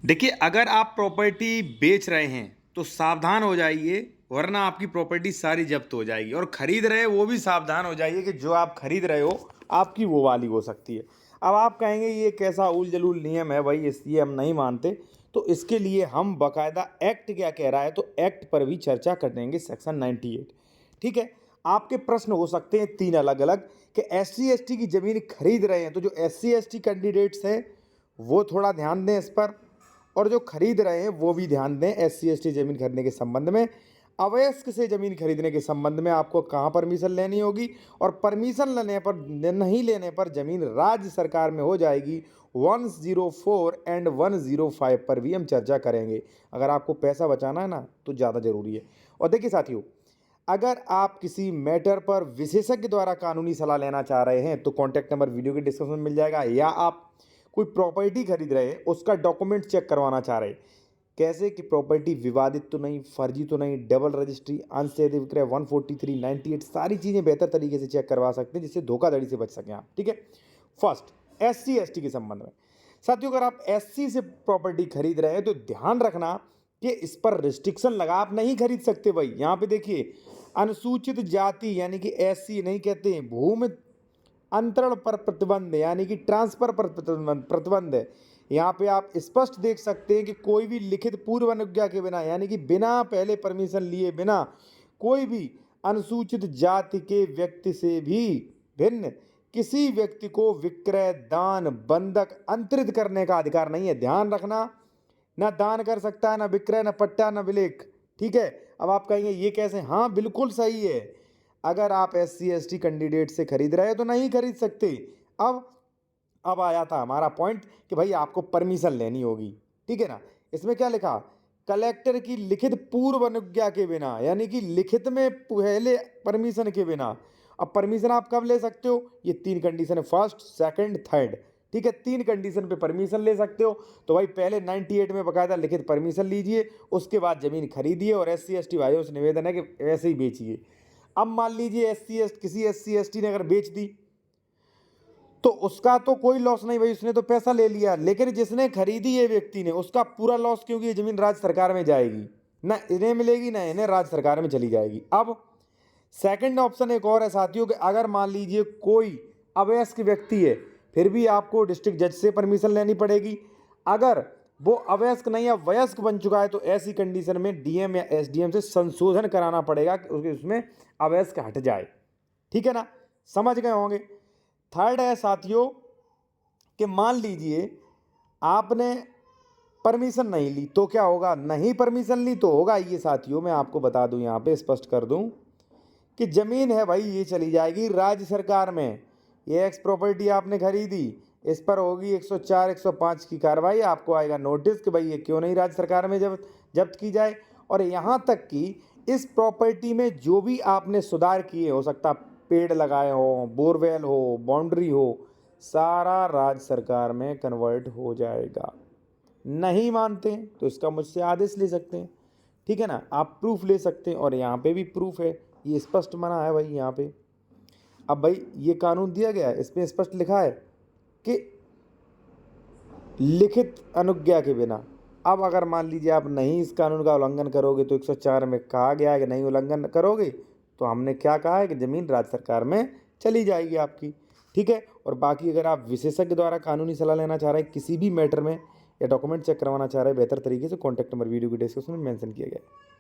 देखिए, अगर आप प्रॉपर्टी बेच रहे हैं तो सावधान हो जाइए, वरना आपकी प्रॉपर्टी सारी जब्त हो जाएगी। और खरीद रहे हैं वो भी सावधान हो जाइए कि जो आप खरीद रहे हो आपकी वो वाली हो सकती है। अब आप कहेंगे ये कैसा उल जलूल नियम है भाई, इसलिए हम नहीं मानते। तो इसके लिए हम बाकायदा एक्ट क्या कह रहा है, तो एक्ट पर भी चर्चा करेंगे, सेक्शन 98। ठीक है। आपके प्रश्न हो सकते हैं तीन अलग अलग कि SC ST की ज़मीन खरीद रहे हैं, तो जो SC ST कैंडिडेट्स हैं वो थोड़ा ध्यान दें इस पर, और जो खरीद रहे हैं वो भी ध्यान दें। SC ST ज़मीन खरीदने के संबंध में, अवयस्क से ज़मीन खरीदने के संबंध में आपको कहाँ परमिशन लेनी होगी, और परमिशन लेने पर नहीं लेने पर ज़मीन राज्य सरकार में हो जाएगी। 104 एंड 105 पर भी हम चर्चा करेंगे। अगर आपको पैसा बचाना है ना तो ज़्यादा ज़रूरी है। और देखिए साथियों, अगर आप किसी मैटर पर विशेषज्ञ द्वारा कानूनी सलाह लेना चाह रहे हैं तो कॉन्टैक्ट नंबर वीडियो के डिस्क्रिप्शन में मिल जाएगा, या आप कोई प्रॉपर्टी खरीद रहे हैं उसका डॉक्यूमेंट चेक करवाना चाह रहे हैं, कैसे कि प्रॉपर्टी विवादित तो नहीं, फर्जी तो नहीं, डबल रजिस्ट्री, अंशेष विक्रय 143, 98, सारी चीज़ें बेहतर तरीके से चेक करवा सकते हैं जिससे धोखाधड़ी से बच सकें आप। ठीक है। फर्स्ट, SC ST के संबंध में साथियों, अगर आप SC से प्रॉपर्टी खरीद रहे हैं तो ध्यान रखना कि इस पर रिस्ट्रिक्शन लगा, आप नहीं खरीद सकते भाई। यहाँ पे देखिए, अनुसूचित जाति यानी कि SC नहीं कहते हैं, भूमि अंतरण पर प्रतिबंध यानी कि ट्रांसफर पर प्रतिबंध है। यहाँ पे आप स्पष्ट देख सकते हैं कि कोई भी लिखित पूर्व अनुज्ञा के बिना यानी कि बिना पहले परमिशन लिए बिना कोई भी अनुसूचित जाति के व्यक्ति से भी भिन्न किसी व्यक्ति को विक्रय, दान, बंधक, अंतरित करने का अधिकार नहीं है। ध्यान रखना, ना दान कर सकता है, ना विक्रय, ना पट्टा, ना विलेख। ठीक है। अब आप कहेंगे ये कैसे? हाँ बिल्कुल सही है। अगर आप SC ST कैंडिडेट से खरीद रहे हैं तो नहीं खरीद सकते। अब आया था हमारा पॉइंट कि भाई आपको परमिशन लेनी होगी। ठीक है ना। इसमें क्या लिखा? कलेक्टर की लिखित पूर्व अनुज्ञा के बिना, यानी कि लिखित में पहले परमिशन के बिना। अब परमिशन आप कब ले सकते हो? ये तीन कंडीशन है, फर्स्ट, सेकंड, थर्ड। ठीक है, तीन कंडीशन पे परमिशन ले सकते हो। तो भाई पहले 98 में बकायदा लिखित परमिशन लीजिए, उसके बाद जमीन खरीदिए, और SC ST भाइयों से निवेदन है कि ऐसे ही बेचिए। अब मान लीजिए किसी SC ST ने अगर बेच दी तो उसका तो कोई लॉस नहीं भाई, उसने तो पैसा ले लिया, लेकिन जिसने खरीदी है व्यक्ति ने, उसका पूरा लॉस, क्योंकि ये जमीन राज्य सरकार में जाएगी, ना इन्हें मिलेगी ना इन्हें, राज्य सरकार में चली जाएगी। अब सेकंड ऑप्शन एक और है साथियों कि अगर मान लीजिए कोई अवयस्क व्यक्ति है, फिर भी आपको डिस्ट्रिक्ट जज से परमिशन लेनी पड़ेगी। अगर वो अवयस्क नहीं या वयस्क बन चुका है तो ऐसी कंडीशन में DM या SDM से संशोधन कराना पड़ेगा कि उसमें अवयस्क हट जाए। ठीक है ना, समझ गए होंगे। थर्ड है साथियों कि मान लीजिए आपने परमिशन नहीं ली तो क्या होगा? नहीं परमिशन ली तो होगा ये साथियों, मैं आपको बता दूं, यहाँ पे स्पष्ट कर दूं कि जमीन है भाई ये चली जाएगी राज्य सरकार में। ये एक्स प्रॉपर्टी आपने खरीदी, इस पर होगी 104 105 की कार्रवाई, आपको आएगा नोटिस कि भाई ये क्यों नहीं राज्य सरकार में जब्त की जाए। और यहाँ तक कि इस प्रॉपर्टी में जो भी आपने सुधार किए, हो सकता पेड़ लगाए हो, बोरवेल हो, बाउंड्री हो, सारा राज्य सरकार में कन्वर्ट हो जाएगा। नहीं मानते हैं तो इसका मुझसे आदेश ले सकते हैं। ठीक है ना, आप प्रूफ ले सकते हैं, और यहाँ पे भी प्रूफ है, ये स्पष्ट मना है भाई यहाँ पे। अब भाई ये कानून दिया गया है, इसमें स्पष्ट लिखा है कि लिखित अनुज्ञा के बिना। अब अगर मान लीजिए आप नहीं इस कानून का उल्लंघन करोगे तो 104 में कहा गया है कि नहीं उल्लंघन करोगे तो हमने क्या कहा है कि ज़मीन राज्य सरकार में चली जाएगी आपकी। ठीक है। और बाकी अगर आप विशेषज्ञ द्वारा कानूनी सलाह लेना चाह रहे हैं किसी भी मैटर में, या डॉक्यूमेंट चेक करवाना चाह रहे हैं बेहतर तरीके से, कॉन्टैक्ट नंबर वीडियो की डिस्क्रिप्शन में मेंशन किया गया है।